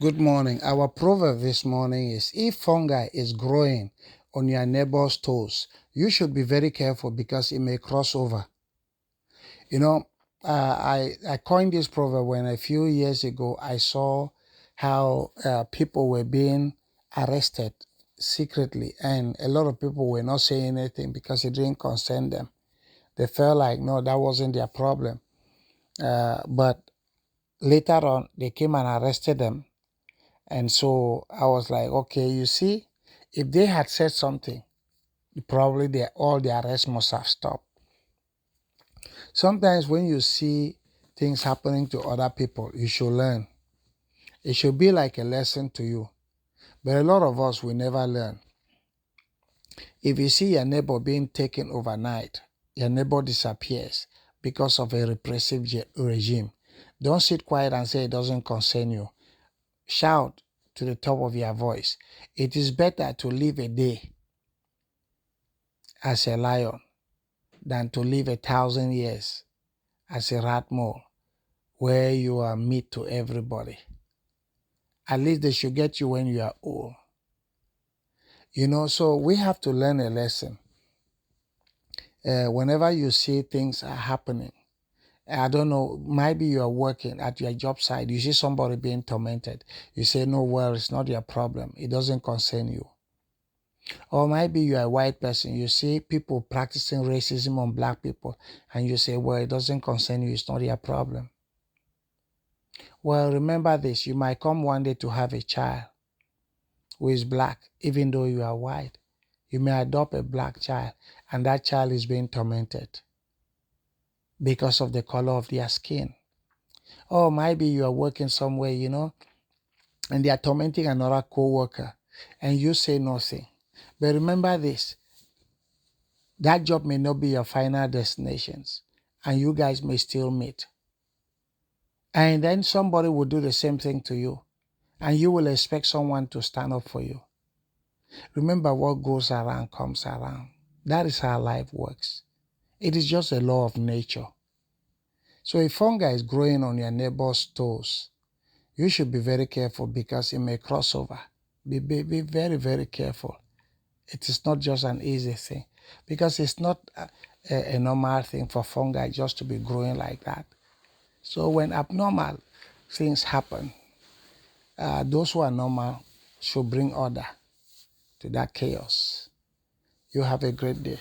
Good morning. Our proverb this morning is if fungi is growing on your neighbor's toes, you should be very careful because it may cross over. You know, I coined this proverb when a few years ago I saw how people were being arrested secretly, and a lot of people were not saying anything because it didn't concern them. They felt like, no, that wasn't their problem. But later on, they came and arrested them. And so I was like, okay, you see, if they had said something, probably all the arrests must have stopped. Sometimes when you see things happening to other people, you should learn. It should be like a lesson to you. But a lot of us will never learn. If you see your neighbor being taken overnight, your neighbor disappears because of a repressive regime, don't sit quiet and say it doesn't concern you. Shout to the top of your voice. It is better to live a day as a lion than to live 1,000 years as a rat mole where you are meat to everybody. At least they should get you when you are old. So we have to learn a lesson. Whenever you see things are happening, I don't know, maybe you are working at your job site, you see somebody being tormented. You say, no, well, it's not your problem. It doesn't concern you. Or maybe you are a white person, you see people practicing racism on black people, and you say, well, it doesn't concern you, it's not your problem. Well, remember this, you might come one day to have a child who is black, even though you are white. You may adopt a black child, and that child is being tormented because of the color of their skin. Or maybe you are working somewhere, and they are tormenting another co-worker, and you say nothing. But remember this, that job may not be your final destinations, and you guys may still meet. And then somebody will do the same thing to you, and you will expect someone to stand up for you. Remember, what goes around comes around. That is how life works. It is just a law of nature. So if fungi is growing on your neighbor's toes, you should be very careful because it may cross over. Be very, very careful. It is not just an easy thing because it's not a normal thing for fungi just to be growing like that. So when abnormal things happen, those who are normal should bring order to that chaos. You have a great day.